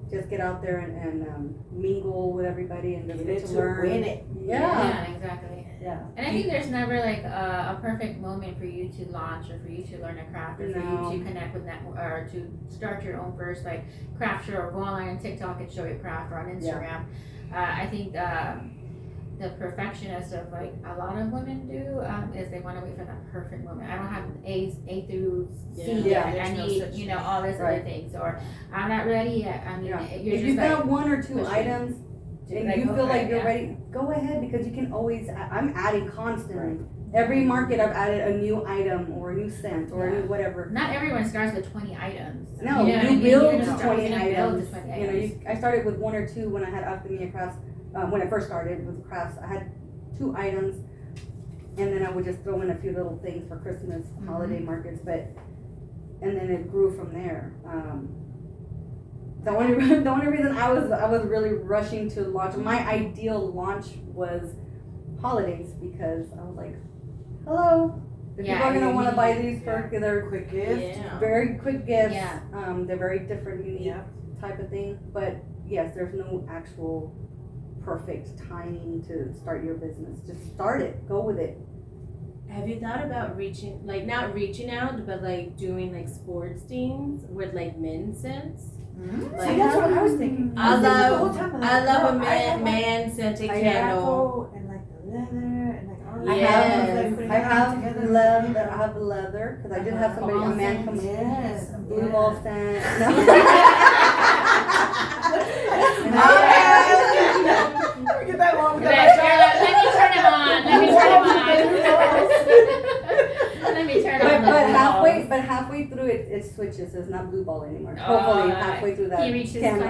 Just get out there and mingle with everybody, and just Get get it to to learn. win it. Yeah. Exactly. Yeah. And I think there's never like a perfect moment for you to launch, or for you to learn a craft, or for No. you to connect with or to start your own first like craft show, or go online on TikTok and show your craft, or on Instagram. I think the perfectionist of like a lot of women do is they want to wait for that perfect moment. I don't have A through C Yeah, yet. there's I no need such all this Right. other things, or I'm not ready yet. I mean, Yeah. you're If just you've like, got 1 or 2 pushing. items, and Like, you go feel for like it, you're yeah. ready, go ahead, because you can always. I'm adding constantly. Every market, I've added a new item, or a new scent, or a new whatever. Not everyone starts with 20 items. No, You know what I you mean? build You're to gonna start- 20 you're gonna build items. to 20 items. I started with 1 or 2 when I had Alchemy Crafts. When I first started with crafts, I had 2 items, and then I would just throw in a few little things for Christmas, holiday markets, and then it grew from there. The only reason I was really rushing to launch, my ideal launch was holidays, because I was like, hello, If Yeah. people are gonna want to buy these for Yeah. they're Quick gift. Yeah. very quick gifts. Yeah. They're very different, unique Yeah. type of thing. But yes, there's no actual perfect timing to start your business. Just start it. Go with it. Have you thought about reaching, like not reaching out, but like doing like sports teams with like men's scents? See, that's what I was thinking. I was thinking the love- whole time, I'm like, I love a girl, have, like, man scented I candle. tobacco and like the leather and like all the Yes. putting I it all have together. leather. I have leather because I did have somebody, a man, come Yes. blue ball scent. No. Let me get that one. Let me turn him on. Let me turn him on. Let me turn on. But halfway through it switches. It's not blue ball anymore. Hopefully halfway through that. He reaches candle.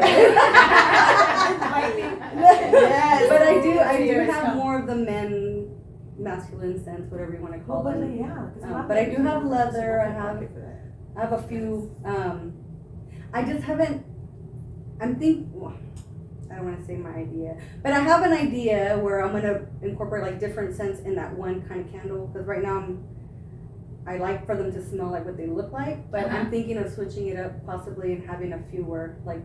Yes. But I do Yes. have more of the men masculine scents, whatever you want to call Well, but them. yeah. 'Cause a lot of But I do people have use leather, I some have- market for that. I have a few. I just haven't. I'm think. I don't want to say my idea, but I have an idea where I'm gonna incorporate like different scents in that one kind of candle. Because right now I like for them to smell like what they look like, but I'm thinking of switching it up possibly and having a few where like,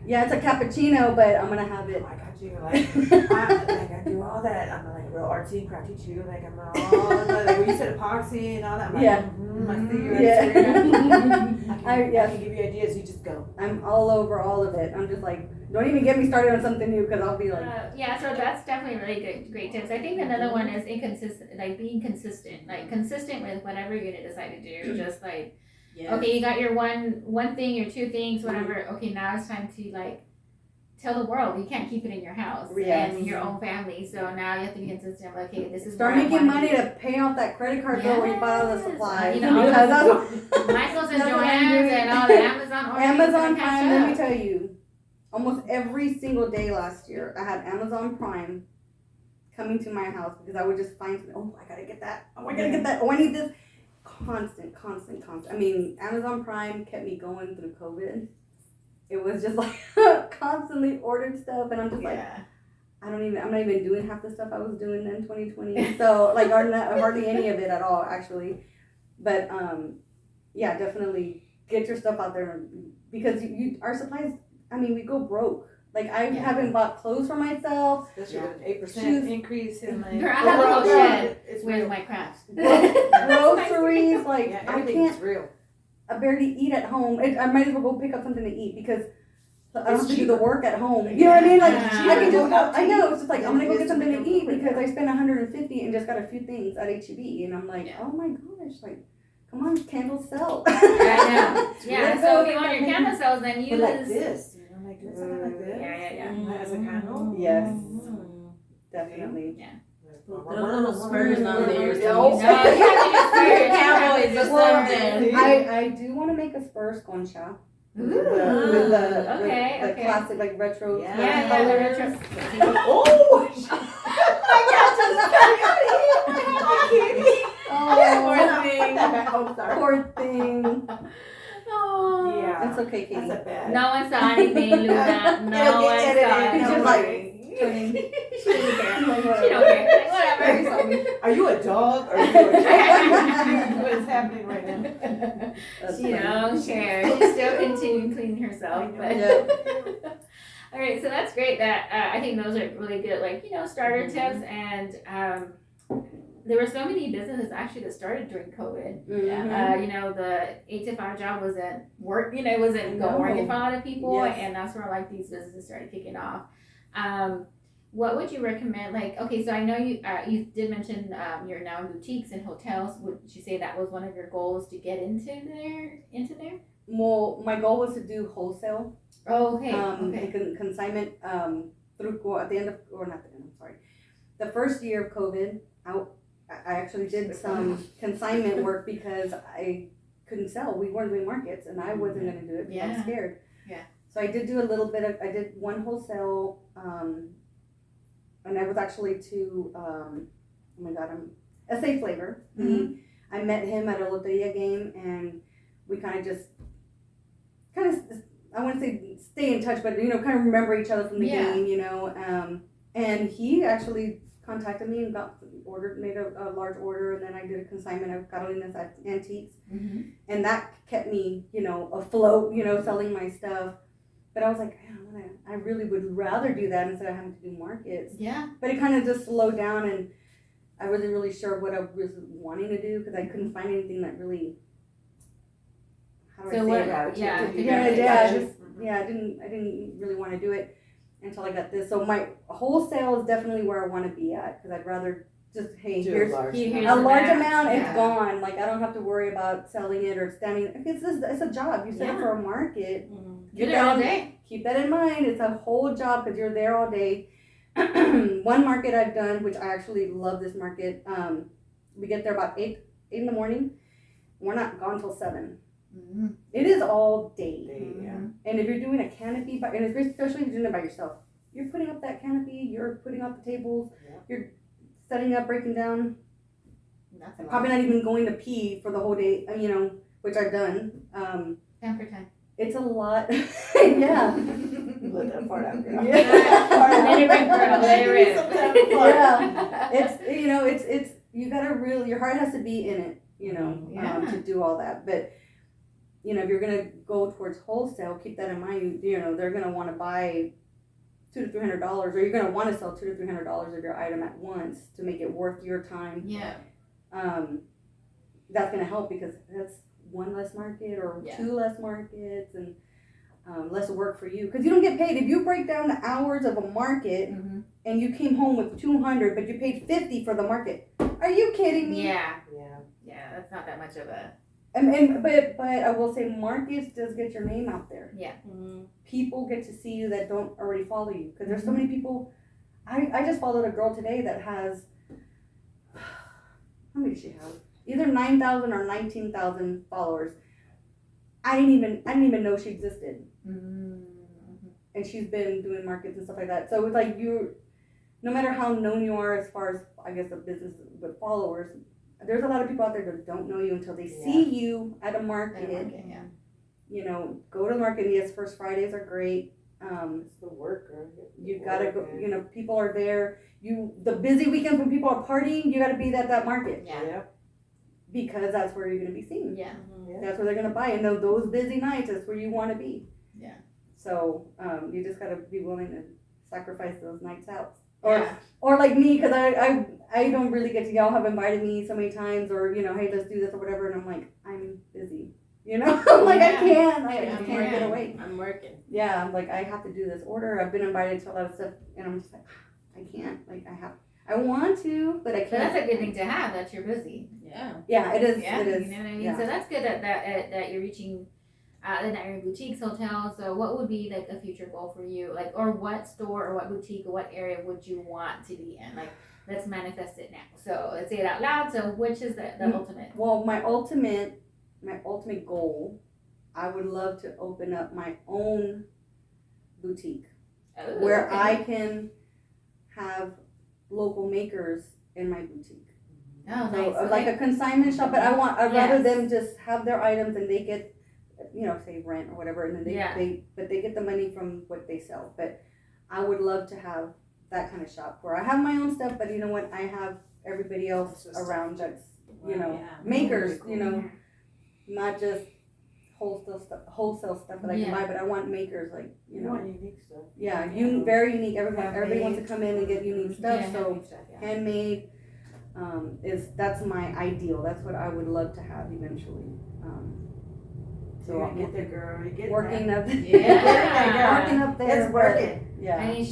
yeah, it's a cappuccino, but I'm gonna have it. Oh, I got you. I do all that. I'm like real artsy and crafty too. Like I'm all the, like when you said epoxy and all that. I'm like, Yeah. I see you. Yeah. I yeah. can give you ideas. You just go. I'm all over all of it. I'm just like, don't even get me started on something new because I'll be like, Yeah, so that's definitely really good, great tips. I think another one is inconsistent, like being consistent, like consistent with whatever you're gonna decide to do. Just like, Yes. okay, you got your one thing, your two things, whatever. Okay, now it's time to like tell the world you can't keep it in your house Yes. and your own family. So now you have to be consistent. Like, okay, this is start where I making wanna money be. to pay off that credit card bill when you buy all the Yes. supplies. You know, Because that's Michael's and That's what I'm Joanne's doing. and all the Amazon orders. Amazon gonna catch Prime, let me up. tell you, almost every single day last year, I had Amazon Prime coming to my house because I would just find, oh, I gotta get that. Oh, I gotta get that. Oh, I need this. Constant. I mean, Amazon Prime kept me going through COVID. It was just like constantly ordered stuff, and I'm just like, I'm not even doing half the stuff I was doing in 2020. So like, hardly any of it at all, actually. But yeah, definitely get your stuff out there because our supplies. I mean, we go broke. Like I haven't bought clothes for myself. Especially with an 8% Shoes. increase in like. Girl, I have a overall whole shed bill. It's with real. my crafts. Groceries, like Yeah, I everything's can't. real. I barely eat at home. I might as well go pick up something to eat because I don't have to do the work at home. You know what I mean? Like Yeah. I can just go. I know it's just like I'm gonna go It's get something to just eat quick. because I spent 150 and just got a few things at HEB, and I'm like, oh my gosh, like come on, candles sell. I know. Yeah. Let's So go if you get want your that candle cells, then But use. like this, you know, like something like this. Yeah. As a candle. Yes, Mm. definittle. Put little spurs on there. Yeah. So you No, you have to do spurs. Cowboys or something. I do want to make a spurs concha Ooh. with Okay, the okay. classic like retro Yeah. Yeah, colors. the Oh! Oh, poor thing. Oh. Yeah. That's okay, Katie. That's a bad. No one saw anything, Luna. No It'll one get saw edited. It's it. just like She doesn't care. She whatever. don't care. Like, whatever. Are you a dog or are you a cat? What is happening right now? That's She funny. don't care. She's still continuing cleaning herself. But all right, so that's great. That I think those are really good, like starter tips. And there were so many businesses actually that started during COVID. Mhm. The 8 to 5 job wasn't work. It wasn't No. working for a lot of people, Yes. and that's where like these businesses started kicking off. What would you recommend? Like, okay, so I know you did mention you're now in boutiques and hotels. Would you say that was one of your goals to get into there? Well, my goal was to do wholesale, Oh, okay. and consignment through at the end of, or not the end. I'm sorry, the first year of COVID. I actually did some consignment work because I couldn't sell. We weren't doing markets, and I wasn't going to do it because I was Yeah. scared. Yeah. So I did do a little bit of. I did one wholesale, and I was actually to. Oh my God, I'm SA Flavor. Mhm. I met him at a Loteria game, and we kind of I want to say stay in touch, but kind of remember each other from the Yeah. game, and he actually contacted me and made a large order, and then I did a consignment of Carolina's Antiques, and that kept me, afloat, selling my stuff. But I was like, I really would rather do that instead of having to do markets. Yeah. But it kind of just slowed down, and I wasn't really sure what I was wanting to do because I couldn't find anything that really. How do I say it? I didn't really want to do it until I got this. So my wholesale is definitely where I want to be at because I'd rather just here's Here's a large amount. Yeah. It's gone. Like I don't have to worry about selling it or standing. It's a job. You set up for a market. You're there all day. Keep that in mind. It's a whole job because you're there all day. One market I've done, which I actually love this market. We get there about 8 in the morning. We're not gone till 7. Mm-hmm. It is all day. Yeah. And if you're doing a canopy, and especially if you're doing it by yourself, you're putting up that canopy, you're putting up the tables, you're setting up, breaking down. Probably not even going to pee for the whole day, which I've done. 10 for 10. It's a lot. Yeah. Let that part out, girl. Let it rip, girl. Let it rip. Yeah. It's you gotta really, your heart has to be in it, to do all that. But, if you're gonna go towards wholesale, keep that in mind. They're gonna want to buy $200 to $300, or you're gonna want to sell $200 to $300 of your item at once to make it worth your time. Yeah. That's gonna help because that's one less market or 2 less markets and less work for you because you don't get paid. If you break down the hours of a market and you came home with 200 but you paid 50 for the market, are you kidding me? Yeah, that's not that much of a. But I will say markets does get your name out there. Yeah. People get to see you that don't already follow you because there's so many people. I just followed a girl today that has, how many does she have? Either 9,000 or 19,000 followers. I didn't even know she existed. And she's been doing markets and stuff like that. So it's like no matter how known you are as far as I guess a business with followers, there's a lot of people out there that don't know you until they see you at a market. Go to the market. Yes, First Fridays are great. It's the work, girl. You gotta go. People are there. The busy weekends when people are partying, you gotta be at that market. Yeah. Because that's where you're gonna be seen. Yeah. That's where they're gonna buy. And those busy nights, that's where you want to be. Yeah. So you just gotta be willing to sacrifice those nights out. Yeah. Or like me, because I don't really get to. Y'all have invited me so many times, or hey, let's do this or whatever, and I'm like, I'm busy. I'm like, I can't. I just can't get away. I'm working. Yeah, I'm like, I have to do this order. I've been invited to a lot of stuff, and I'm just like, I can't. Like, I want to, but I can't. So that's a good thing to have. That you're busy. Yeah. Yeah, it is. Yeah, it is. you know what I mean. Yeah. So that's good that you're reaching. Then at your boutiques, hotels. So what would be like a future goal for you? Like, or what store or what boutique or what area would you want to be in? Like, let's manifest it now. So let's say it out loud. So which is the ultimate? Well, my ultimate goal, I would love to open up my own boutique where I can have local makers in my boutique. Oh, So, nice. like a consignment shop, but I'd rather them just have their items and they get, say rent or whatever, and then they get the money from what they sell. But I would love to have that kind of shop where I have my own stuff, but you know what, I have everybody else around that's makers, not just wholesale stuff that I can buy, but I want makers You want unique stuff. Yeah, very unique. Everybody wants to come in and get unique stuff. So handmade that's my ideal. That's what I would love to have eventually. So you get there, girl. You get working there. up, Yeah. working up there. It's working. Yeah. I mean,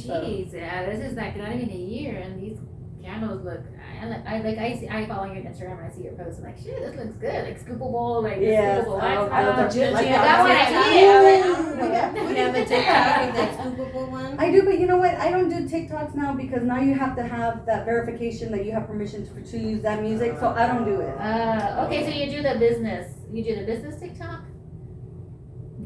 this is like not even a year, and these candles look. I follow you on Instagram and I see your posts. I'm like, shit, this looks good. Like scoopable, like Yes, scoopable I wax. love Like that one I We have a TikTok of that scoopable one. I do, but you know what? I don't do TikToks now because now you have to have that verification that you have permission to use that music. So I don't do it. Okay, so you do the business. You do the business TikTok.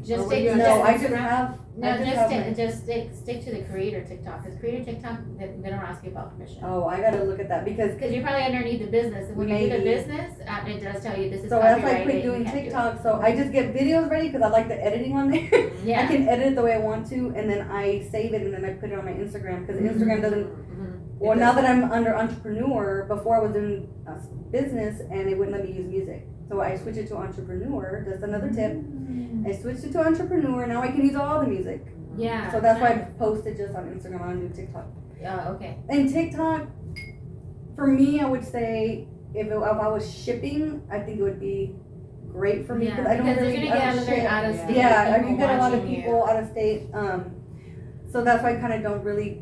Just stick. No, I just have. No, I just have just stick to the creator TikTok. Because creator TikTok, they don't ask you about permission. Oh, I gotta look at that because You're probably underneath the business, and when you do the Maybe. business, it does tell you this is so that's why I copyrighted. quit doing you can't do it. TikTok. So I just get videos ready because I like the editing on there. I Yeah. can edit it the way I want to, and then I save it and then I put it on my Instagram because Instagram doesn't Well, now that I'm under entrepreneur, before I was in business and it wouldn't let me use music. So I switched it to entrepreneur. That's another tip. I switched it to entrepreneur. Now I can use all the music. Yeah. So that's why I posted just on Instagram. I don't do TikTok. Okay. And TikTok, for me, I would say if I was shipping, I think it would be great for me because I don't because really you're gonna get ship. out of state. Yeah, people you get a lot of watching you. people out of state. So that's why I kind of don't really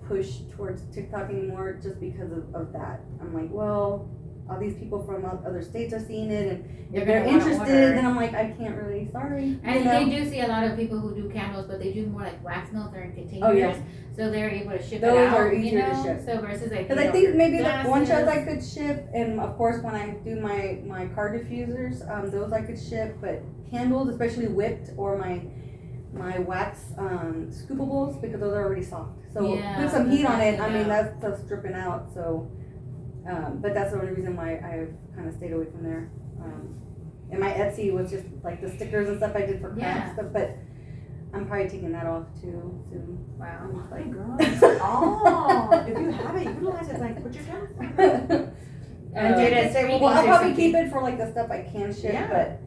push towards TikTok anymore, just because of that. I'm like, well, all these people from other states are seeing it, and if they're interested, then I'm like, I can't really. Sorry. And they do see a lot of people who do candles, but they do more like wax melts or in containers. Oh, yeah. So they're able to ship Those it out. are easier to ship. So versus like. Because you I know, think maybe the glasses. one shots I could ship, and of course when I do my card diffusers, those I could ship. But candles, especially whipped, or my wax scoopables, because those are already soft. So put some heat on it. I mean that's dripping out. So, but that's the only reason why I've kind of stayed away from there. And my Etsy was just like the stickers and stuff I did for craft stuff, but I'm probably taking that off too soon. Wow. I'm just like, girl. Oh, if you have it, utilize it. Like, put your camera. well, I'll probably keep it for like the stuff I can ship, Yeah. but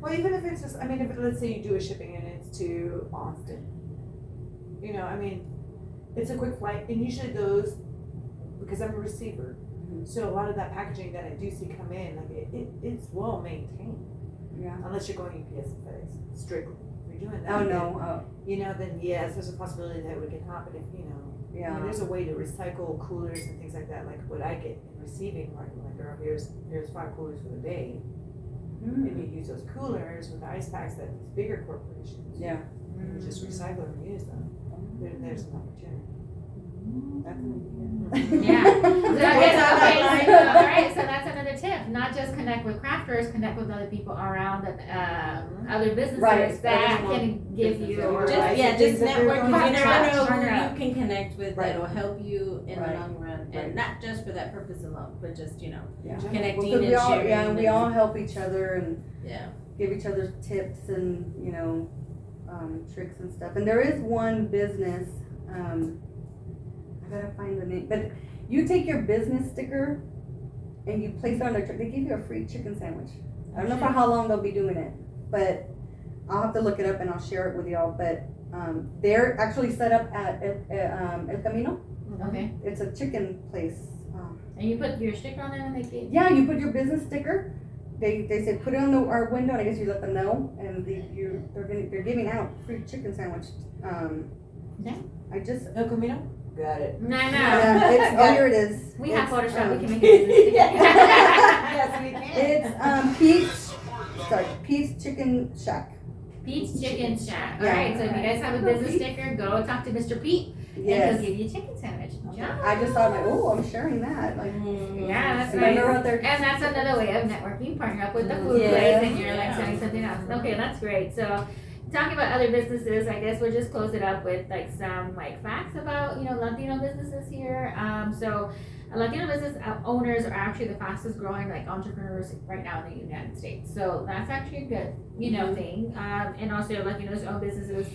Well, even if it's just, I mean, if let's say you do a shipping and it's to Austin, you know, I mean, it's a quick flight, and usually those, because I'm a receiver, so a lot of that packaging that I do see come in, like it's well maintained. yeah. Unless you're going UPS and FedEx strictly. If you're doing that, Oh then, no. you know, then yes, there's a possibility that it would get hot, but if you know. I Yeah. mean, there's a way to recycle coolers and things like that, like what I get in receiving, right? Like, girl, here's 5 coolers for the day. And you use those coolers with ice packs that these bigger corporations. Yeah. And you just recycle and reuse them. There's an opportunity. Yeah. All right. So that's another tip. Not just connect with crafters, connect with other people around other businesses that can give you. Or Just network. You never know Partner who up. you can connect with Right. that'll help you in Right. the long run, and Right. not just for that purpose alone, but just Yeah. connecting Well, 'cause and we all, sharing. yeah, we and- all help each other and Yeah. give each other tips and tricks and stuff. And there is one business. I gotta find the name, but you take your business sticker and you place it on their truck. They give you a free chicken sandwich. I don't know for how long they'll be doing it, but I'll have to look it up and I'll share it with y'all. But they're actually set up at El Camino. Okay. It's a chicken place. And you put your sticker on it and they get. Yeah, you put your business sticker. They said put it on our window, and I guess you let them know, and they're giving out free chicken sandwich. Yeah. I just El Camino? Got it. No. here it is. We have It's, Photoshop. We can make it. Business Yes, we can. It's Pete's Chicken Shack. Pete's Chicken Shack. All Yeah. right. So if you guys have a business sticker, go talk to Mr. Pete, and Yes. he'll give you a chicken sandwich. I just thought like, oh, I'm sharing that. Like, Yeah, that's and I nice. remember out there. And that's another way of networking. Partner up with the food Yeah. place, and you're like selling something else. Okay, that's great. So, talking about other businesses, I guess we'll just close it up with like some like facts about Latino businesses here. So, Latino business owners are actually the fastest growing like entrepreneurs right now in the United States. So that's actually a good thing. And also Latinos owned businesses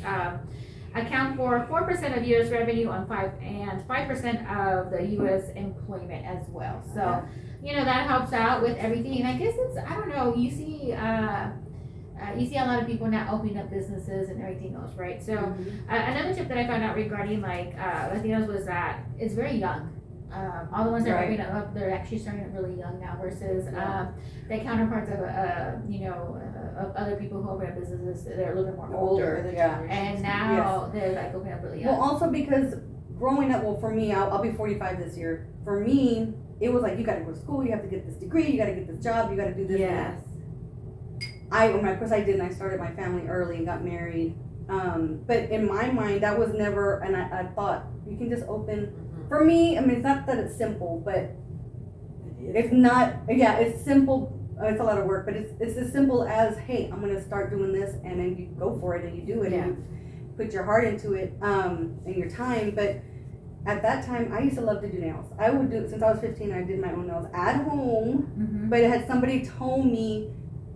account for 4% of U.S. revenue on 5% of the U.S. employment as well. So, that helps out with everything. And I guess I don't know, you see a lot of people now opening up businesses and everything else, right? So, another tip that I found out regarding like Latinos was that it's very young. All the ones that are opening up, they're actually starting really young now versus the counterparts of of other people who open up businesses. They're a little bit more older, Yeah. and now they're like opening up really young. Well, also because growing up, well, for me, I'll be 45 this year. For me, it was like you got to go to school, you have to get this degree, you got to get this job, you got to do this. Yes. Of course I did, and I started my family early and got married. But in my mind, that was never, and I thought you can just open. For me, I mean, it's not that it's simple, but it's not. Yeah, it's simple. It's a lot of work, but it's as simple as, hey, I'm gonna start doing this, and then you go for it and you do it and you put your heart into it, and your time. But at that time, I used to love to do nails. I would do since I was 15. I did my own nails at home, but it had somebody told me,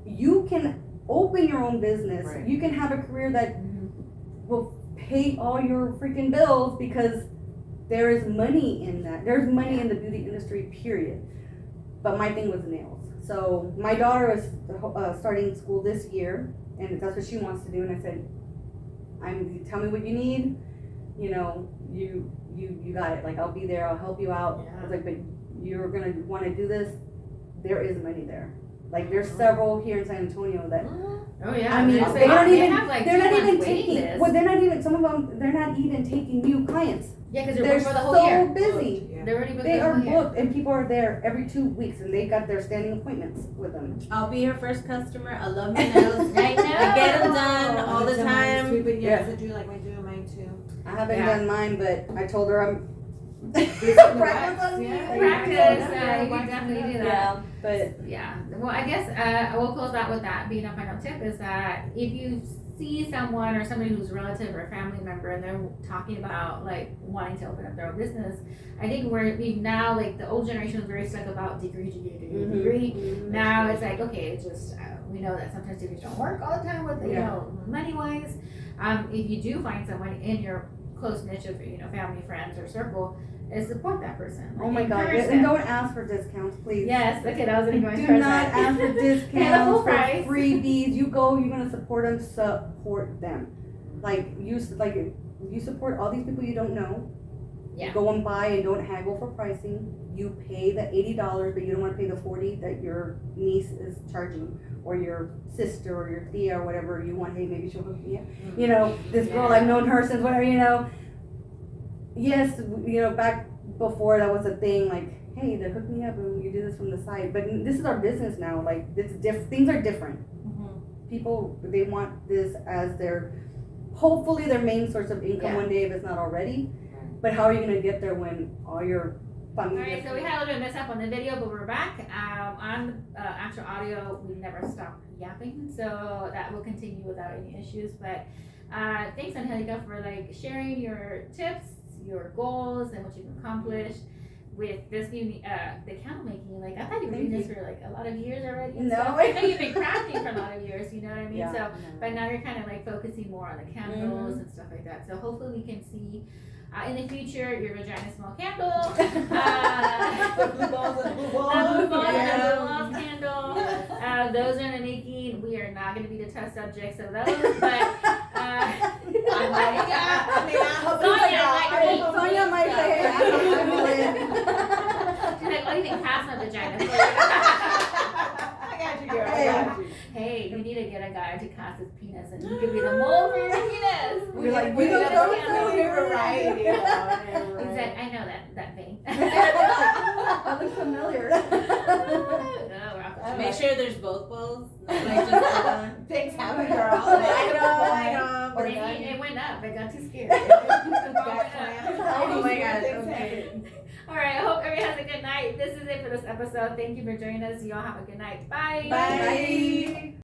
you can open your own business. Right. You can have a career that will pay all your freaking bills because there is money in that. There's money in the beauty industry, period. But my thing was nails. So my daughter is starting school this year, and that's what she wants to do. And I said, tell me what you need. You know, you got it. Like, I'll be there. I'll help you out. Yeah. I was like, but you're gonna want to do this. There is money there. Like, there's several here in San Antonio that. Oh yeah. I mean, There's they're not even. have like They're not 2 months even waiting taking. list. Well, they're not even. Some of them. They're not even taking new clients. Yeah, because they're They're booked for the whole so year. busy. Yeah. They're already booked They for the are whole year. booked, and people are there every 2 weeks, and they got their standing appointments with them. I'll be your first customer. I love my nails. I know. I get them done all the I've done mine time. too, but Yeah. yes, I do like doing mine too. I haven't Yeah. done mine, but I told her I'm. Practice on me. Yeah, Like, practice. yeah, You can definitely do that. Yeah, but Yeah. Well, I guess I will close out with that being a final tip is that if you see someone or somebody who's a relative or a family member and they're talking about like wanting to open up their own business, I think we've now, like, the old generation was very stuck about degree. Now it's like, okay, it's just we know that sometimes degrees don't work all the time with you know, money wise. If you do find someone in your close niche of, you know, family, friends, or circle, is support that person. Like, Oh my God! encourage And them. don't ask for discounts, please. Yes, okay, that was gonna go into Do not ask for Pay the full discounts, for price. freebies. You go, you're gonna support them. Support them. Like you support all these people you don't know. Yeah. You go and buy and don't haggle for pricing. You pay the $80, but you don't want to pay the $40 that your niece is charging, or your sister, or your tia, or whatever you want. Hey, maybe she'll hook me up. You know, this girl, I've known her since whatever. You know. Yes, you know, back before that was a thing. Like, hey, they hook me up and you do this from the side. But this is our business now. Like, it's things are different. People, they want this as their, hopefully their main source of income one day, if it's not already. But how are you gonna get there when all your family? Alright, so we had a little bit of mess up on the video, but we're back. On actual audio, we never stopped yapping, so that will continue without any issues. But thanks, Angelica, for like sharing your tips, your goals, and what you've accomplished with this new the candle making. Like, I thought you were doing this for like a lot of years already. and No. stuff. I know you've been crafting for a lot of years. You know what I mean? Yeah. So, but now you're kind of like focusing more on the candles and stuff like that. So hopefully we can see. In the future, your vagina small candle, The blue balls and blue the balls. blue balls and Yeah. the blue balls candle. Those are in the making. We are not going to be the test subjects of those, but I'm like, yeah, I mean, I hope Sonja might say, she's like, oh, you think past my vagina? I got you, girl. I got you. Hey, you need to get a guy to cast his penis, and he could be the mold for your penis. You're like, we you know, got so-and-so. a variety. He said, I know that vein. That looks familiar. No, we're off the Make track. sure there's both bowls. Not like just one. Thanks, have a girl. I know. But it went up. I got too scared. Oh my God. Okay. All right. I hope everyone has a good night. This is it for this episode. Thank you for joining us. Y'all have a good night. Bye. Bye.